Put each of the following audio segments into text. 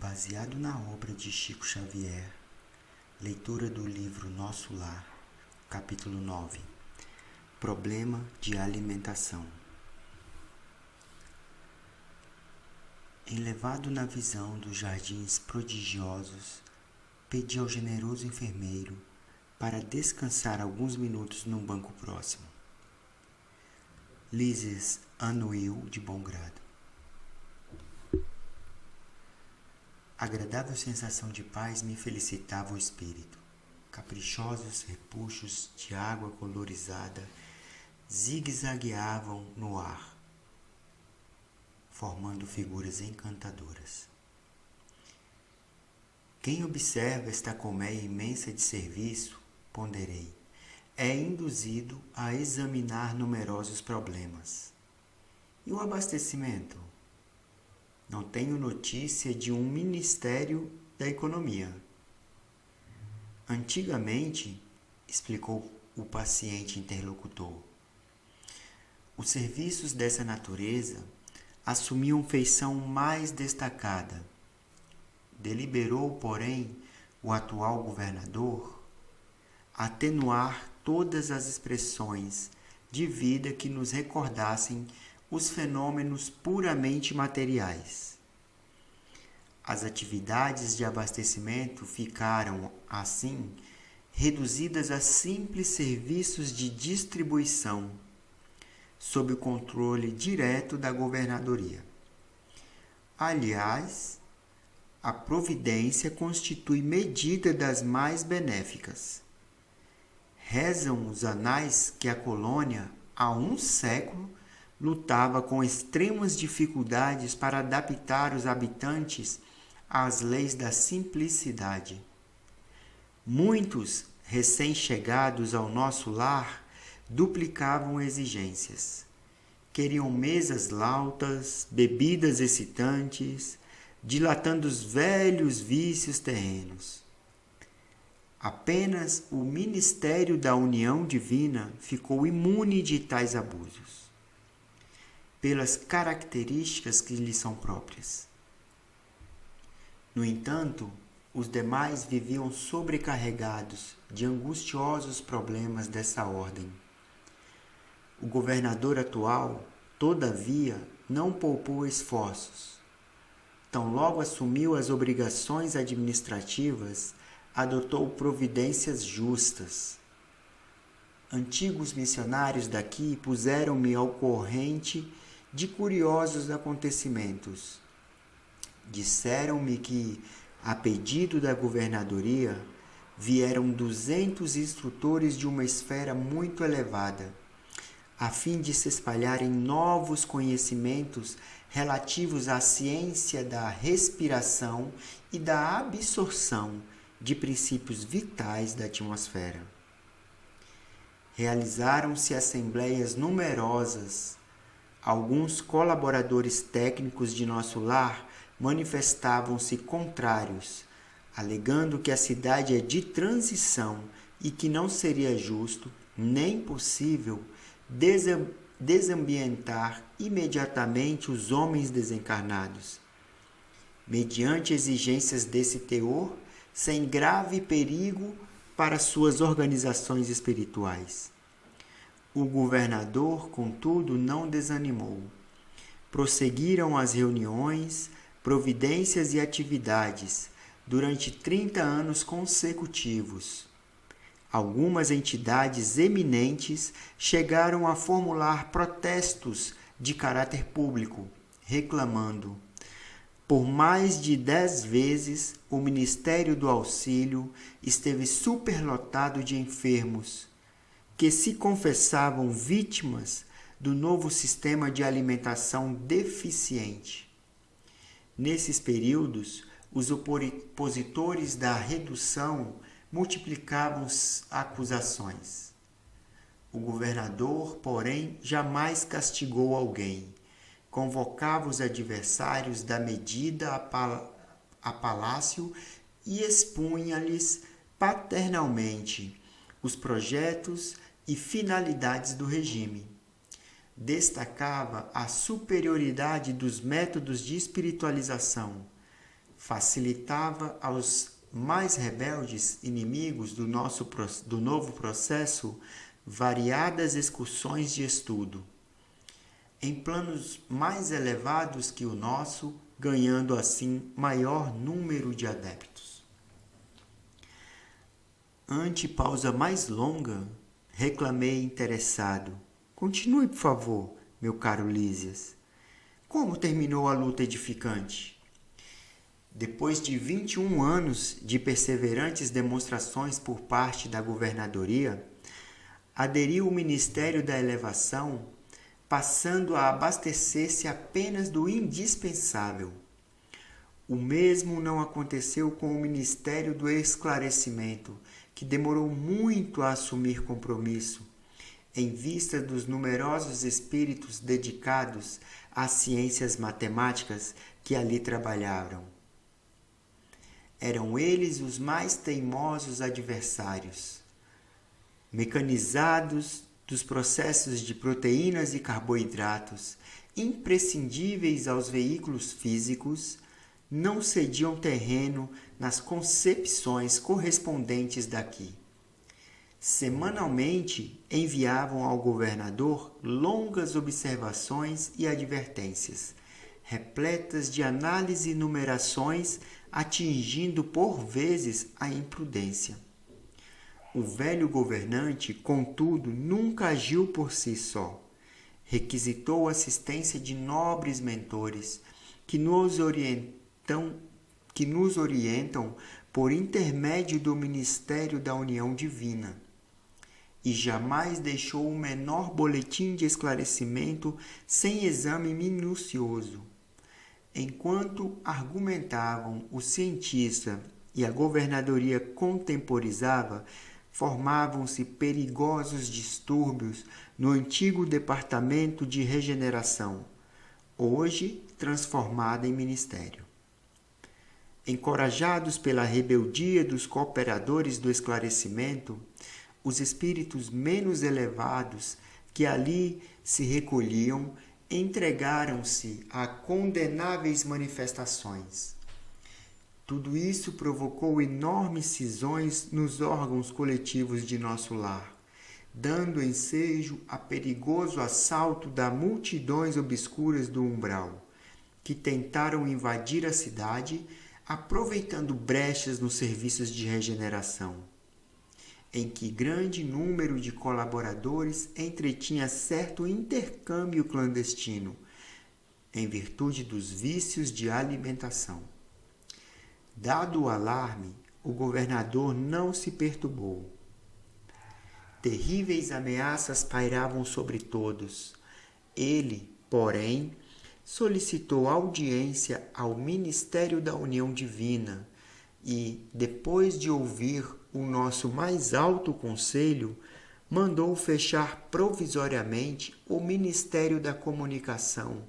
Baseado na obra de Chico Xavier, leitura do livro Nosso Lar, capítulo 9, Problema de alimentação. Enlevado na visão dos jardins prodigiosos, pedi ao generoso enfermeiro para descansar alguns minutos num banco próximo. Lises anuiu de bom grado. Agradável sensação de paz me felicitava o espírito. Caprichosos repuxos de água colorizada zigue-zagueavam no ar, formando figuras encantadoras. Quem observa esta colmeia imensa de serviço, ponderei, é induzido a examinar numerosos problemas. E o abastecimento? Não tenho notícia de um Ministério da Economia. Antigamente, explicou o paciente interlocutor, os serviços dessa natureza assumiam feição mais destacada. Deliberou, porém, o atual governador atenuar todas as expressões de vida que nos recordassem os fenômenos puramente materiais. As atividades de abastecimento ficaram, assim, reduzidas a simples serviços de distribuição, sob o controle direto da governadoria. Aliás, a providência constitui medida das mais benéficas. Rezam os anais que a colônia, há um século, lutava com extremas dificuldades para adaptar os habitantes às leis da simplicidade. Muitos, recém-chegados ao nosso lar, duplicavam exigências. Queriam mesas lautas, bebidas excitantes, dilatando os velhos vícios terrenos. Apenas o Ministério da União Divina ficou imune de tais abusos, pelas características que lhe são próprias. No entanto, os demais viviam sobrecarregados de angustiosos problemas dessa ordem. O governador atual, todavia, não poupou esforços. Tão logo assumiu as obrigações administrativas, adotou providências justas. Antigos missionários daqui puseram-me ao corrente de curiosos acontecimentos. Disseram-me que, a pedido da governadoria, vieram 200 instrutores de uma esfera muito elevada, a fim de se espalharem novos conhecimentos relativos à ciência da respiração e da absorção de princípios vitais da atmosfera. Realizaram-se assembleias numerosas. Alguns colaboradores técnicos de nosso lar manifestavam-se contrários, alegando que a cidade é de transição e que não seria justo nem possível desambientar imediatamente os homens desencarnados, mediante exigências desse teor, sem grave perigo para suas organizações espirituais. O governador, contudo, não desanimou. Prosseguiram as reuniões, providências e atividades durante 30 anos consecutivos. Algumas entidades eminentes chegaram a formular protestos de caráter público, reclamando: por mais de 10 vezes, o Ministério do Auxílio esteve superlotado de enfermos, que se confessavam vítimas do novo sistema de alimentação deficiente. Nesses períodos, os opositores da redução multiplicavam acusações. O governador, porém, jamais castigou alguém. Convocava os adversários da medida a palácio e expunha-lhes paternalmente os projetos e finalidades do regime. Destacava a superioridade dos métodos de espiritualização, facilitava aos mais rebeldes inimigos do novo processo variadas excursões de estudo, em planos mais elevados que o nosso, ganhando assim maior número de adeptos. Ante pausa mais longa, reclamei interessado: continue, por favor, meu caro Lísias. Como terminou a luta edificante? Depois de 21 anos de perseverantes demonstrações por parte da governadoria, aderiu o Ministério da Elevação, passando a abastecer-se apenas do indispensável. O mesmo não aconteceu com o Ministério do Esclarecimento, que demorou muito a assumir compromisso, em vista dos numerosos espíritos dedicados às ciências matemáticas que ali trabalhavam. Eram eles os mais teimosos adversários. Mecanizados dos processos de proteínas e carboidratos, imprescindíveis aos veículos físicos, não cediam terreno nas concepções correspondentes daqui. Semanalmente enviavam ao governador longas observações e advertências, repletas de análise e numerações, atingindo por vezes a imprudência. O velho governante, contudo, nunca agiu por si só. Requisitou a assistência de nobres mentores que nos orientam por intermédio do Ministério da União Divina. E jamais deixou o menor boletim de esclarecimento sem exame minucioso. Enquanto argumentavam o cientista e a governadoria contemporizava, formavam-se perigosos distúrbios no antigo Departamento de Regeneração, hoje transformado em ministério. Encorajados pela rebeldia dos cooperadores do esclarecimento, os espíritos menos elevados que ali se recolhiam entregaram-se a condenáveis manifestações. Tudo isso provocou enormes cisões nos órgãos coletivos de nosso lar, dando ensejo a perigoso assalto das multidões obscuras do umbral, que tentaram invadir a cidade, aproveitando brechas nos serviços de regeneração, em que grande número de colaboradores entretinha certo intercâmbio clandestino, em virtude dos vícios de alimentação. Dado o alarme, o governador não se perturbou. Terríveis ameaças pairavam sobre todos. Ele, porém, solicitou audiência ao Ministério da União Divina e, depois de ouvir o nosso mais alto conselho, mandou fechar provisoriamente o Ministério da Comunicação.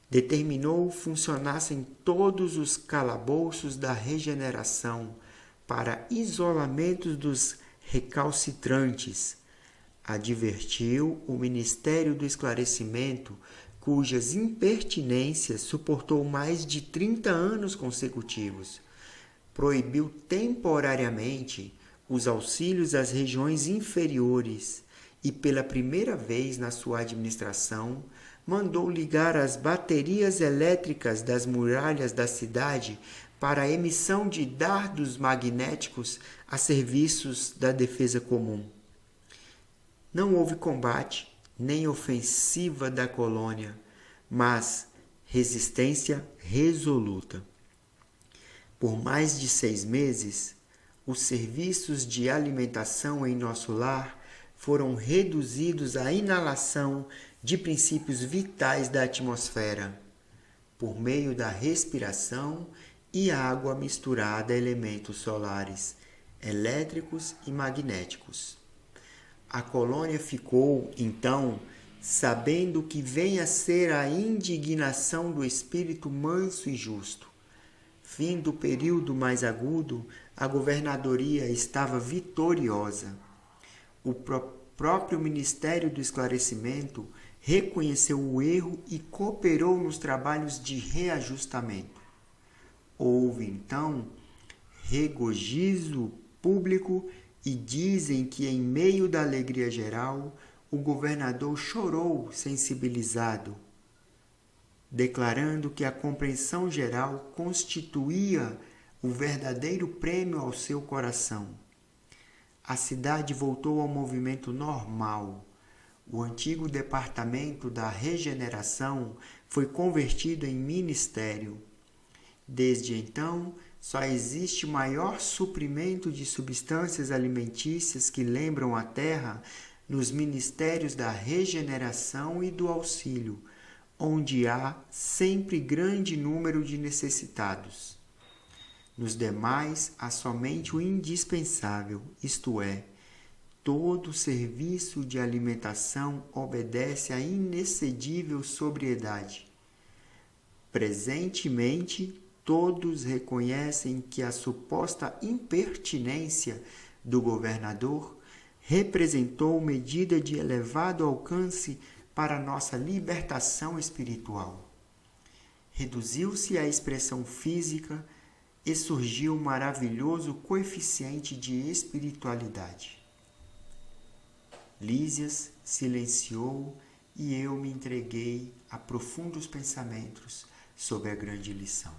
Determinou funcionassem todos os calabouços da regeneração para isolamento dos recalcitrantes. Advertiu o Ministério do Esclarecimento, cujas impertinências suportou mais de 30 anos consecutivos. Proibiu temporariamente os auxílios às regiões inferiores e, pela primeira vez na sua administração, mandou ligar as baterias elétricas das muralhas da cidade para a emissão de dardos magnéticos a serviços da defesa comum. Não houve combate nem ofensiva da colônia, mas resistência resoluta. Por mais de 6 meses, os serviços de alimentação em nosso lar foram reduzidos à inalação de princípios vitais da atmosfera, por meio da respiração e água misturada a elementos solares, elétricos e magnéticos. A colônia ficou, então, sabendo que vem a ser a indignação do espírito manso e justo. Fim do período mais agudo, a governadoria estava vitoriosa. O próprio Ministério do Esclarecimento reconheceu o erro e cooperou nos trabalhos de reajustamento. Houve, então, regozijo público e dizem que, em meio da alegria geral, o governador chorou sensibilizado, declarando que a compreensão geral constituía o verdadeiro prêmio ao seu coração. A cidade voltou ao movimento normal. O antigo departamento da regeneração foi convertido em ministério. Desde então, só existe maior suprimento de substâncias alimentícias que lembram a terra nos ministérios da regeneração e do auxílio, onde há sempre grande número de necessitados. Nos demais, há somente o indispensável, isto é, todo serviço de alimentação obedece à inexcedível sobriedade. Presentemente, todos reconhecem que a suposta impertinência do governador representou medida de elevado alcance para nossa libertação espiritual. Reduziu-se a expressão física e surgiu um maravilhoso coeficiente de espiritualidade. Lísias silenciou e eu me entreguei a profundos pensamentos sobre a grande lição.